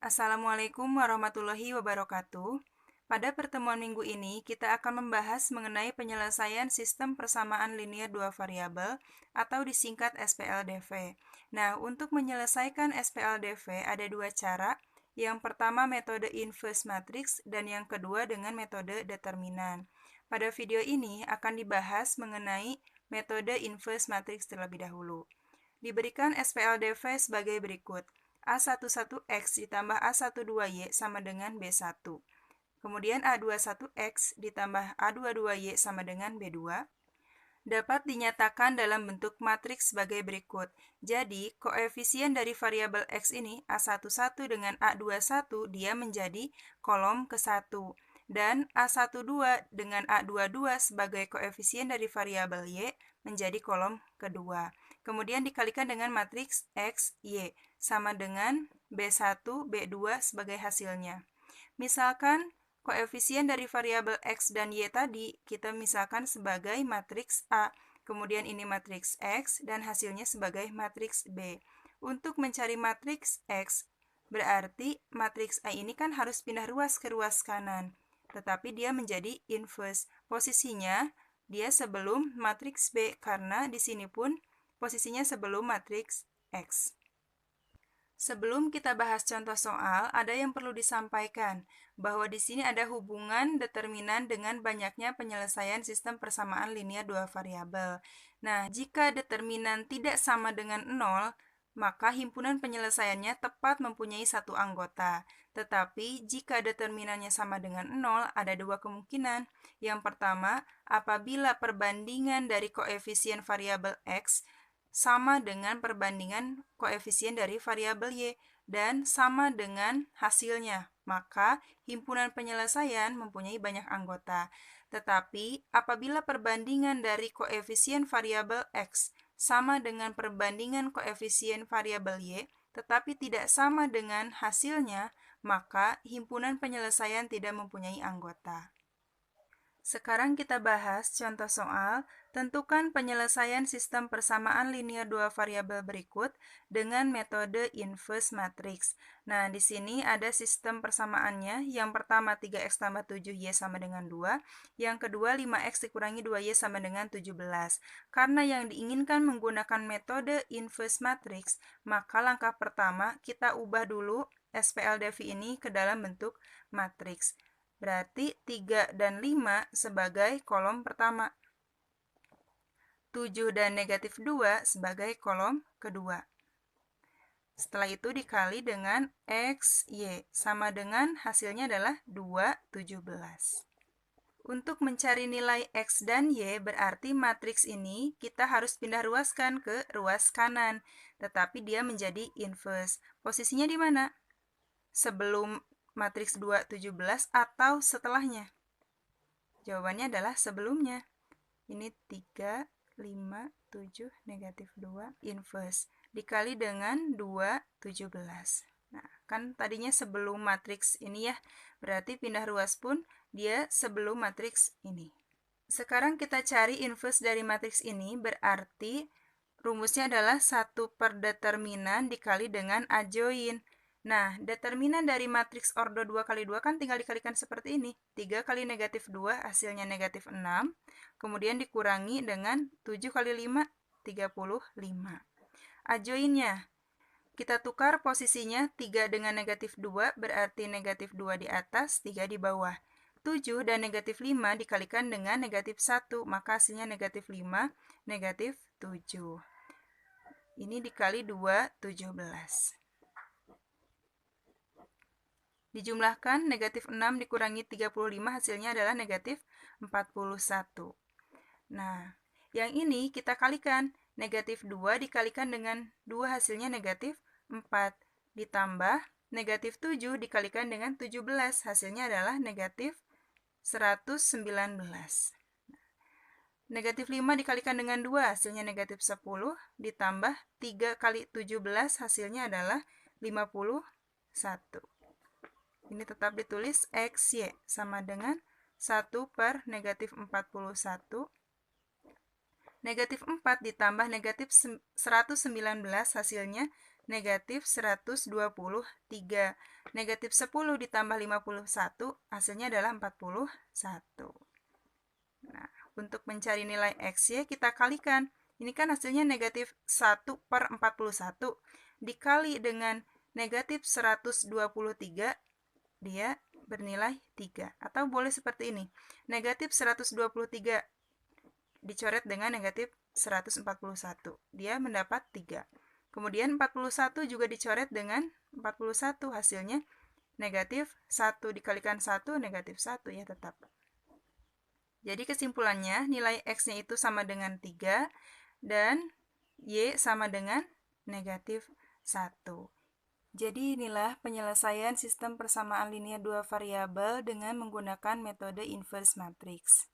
Assalamualaikum warahmatullahi wabarakatuh. Pada pertemuan minggu ini, kita akan membahas mengenai penyelesaian sistem persamaan linear dua variabel atau disingkat SPLDV. Nah, untuk menyelesaikan SPLDV ada dua cara. Yang pertama metode inverse matrix dan yang kedua dengan metode determinan. Pada video ini akan dibahas mengenai metode inverse matrix terlebih dahulu. Diberikan SPLDV sebagai berikut. A11X ditambah A12Y sama dengan B1. Kemudian A21X ditambah A22Y sama dengan B2 dapat dinyatakan dalam bentuk matriks sebagai berikut. Jadi, koefisien dari variabel X ini A11 dengan A21 dia menjadi kolom ke-1 dan A12 dengan A22 sebagai koefisien dari variabel Y menjadi kolom kedua. Kemudian dikalikan dengan matriks X, Y sama dengan B1, B2 sebagai hasilnya. Misalkan koefisien dari variabel X dan Y tadi kita misalkan sebagai matriks A, kemudian ini matriks X, dan hasilnya sebagai matriks B. Untuk mencari matriks X, berarti matriks A ini kan harus pindah ruas ke ruas kanan, tetapi dia menjadi inverse. Posisinya dia sebelum matriks B, karena di sini pun posisinya sebelum matriks X. Sebelum kita bahas contoh soal, ada yang perlu disampaikan, bahwa di sini ada hubungan determinan dengan banyaknya penyelesaian sistem persamaan linear dua variabel. Nah, jika determinan tidak sama dengan 0, maka himpunan penyelesaiannya tepat mempunyai satu anggota. Tetapi, jika determinannya sama dengan 0, ada dua kemungkinan. Yang pertama, apabila perbandingan dari koefisien variabel X sama dengan perbandingan koefisien dari variabel Y dan sama dengan hasilnya, maka himpunan penyelesaian mempunyai banyak anggota. Tetapi apabila perbandingan dari koefisien variabel X sama dengan perbandingan koefisien variabel Y, tetapi tidak sama dengan hasilnya, maka himpunan penyelesaian tidak mempunyai anggota. Sekarang kita bahas contoh soal, tentukan penyelesaian sistem persamaan linear dua variabel berikut dengan metode inverse matrix. Nah, di sini ada sistem persamaannya. Yang pertama 3x tambah 7y sama dengan 2, yang kedua 5x dikurangi 2y sama dengan 17. Karena yang diinginkan menggunakan metode inverse matrix, maka langkah pertama kita ubah dulu SPLDV ini ke dalam bentuk matriks. Berarti 3 dan 5 sebagai kolom pertama. 7 dan negatif 2 sebagai kolom kedua. Setelah itu dikali dengan X, Y. Sama dengan hasilnya adalah 2, 17. Untuk mencari nilai X dan Y berarti matriks ini kita harus pindah ruaskan ke ruas kanan. Tetapi dia menjadi inverse. Posisinya di mana? Sebelum matriks 2, 17 atau setelahnya? Jawabannya adalah sebelumnya. Ini 3, 5, 7, negatif 2, inverse. Dikali dengan 2, 17. Nah, kan tadinya sebelum matriks ini ya. Berarti pindah ruas pun dia sebelum matriks ini. Sekarang kita cari inverse dari matriks ini, berarti rumusnya adalah 1 per determinan dikali dengan adjoin. Nah, determinan dari matriks ordo 2 kali 2 kan tinggal dikalikan seperti ini. 3 kali negatif 2 hasilnya negatif 6. Kemudian dikurangi dengan 7 kali 5, 35. Adjoinnya, kita tukar posisinya 3 dengan negatif 2 berarti negatif 2 di atas, 3 di bawah. 7 dan negatif 5 dikalikan dengan negatif 1, maka hasilnya negatif 5, negatif 7. Ini dikali 2, 17. Dijumlahkan, negatif 6 dikurangi 35 hasilnya adalah negatif 41. Nah, yang ini kita kalikan. Negatif 2 dikalikan dengan 2 hasilnya negatif 4. Ditambah negatif 7 dikalikan dengan 17 hasilnya adalah negatif 119. Negatif 5 dikalikan dengan 2 hasilnya negatif 10. Ditambah 3 kali 17 hasilnya adalah 51. Ini tetap ditulis X, Y sama dengan 1 per negatif 41. Negatif 4 ditambah negatif 119 hasilnya negatif 123. Negatif 10 ditambah 51, hasilnya adalah 41. Nah, untuk mencari nilai X-nya kita kalikan. Ini kan hasilnya negatif 1/41. Dikali dengan negatif 123, dia bernilai 3. Atau boleh seperti ini. Negatif 123 dicoret dengan negatif 141. Dia mendapat 3. Kemudian 41 juga dicoret dengan 41. Hasilnya negatif 1 dikalikan 1, negatif 1 ya tetap. Jadi kesimpulannya nilai X-nya itu sama dengan 3 dan Y sama dengan negatif 1. Jadi inilah penyelesaian sistem persamaan linear dua variabel dengan menggunakan metode inverse matrix.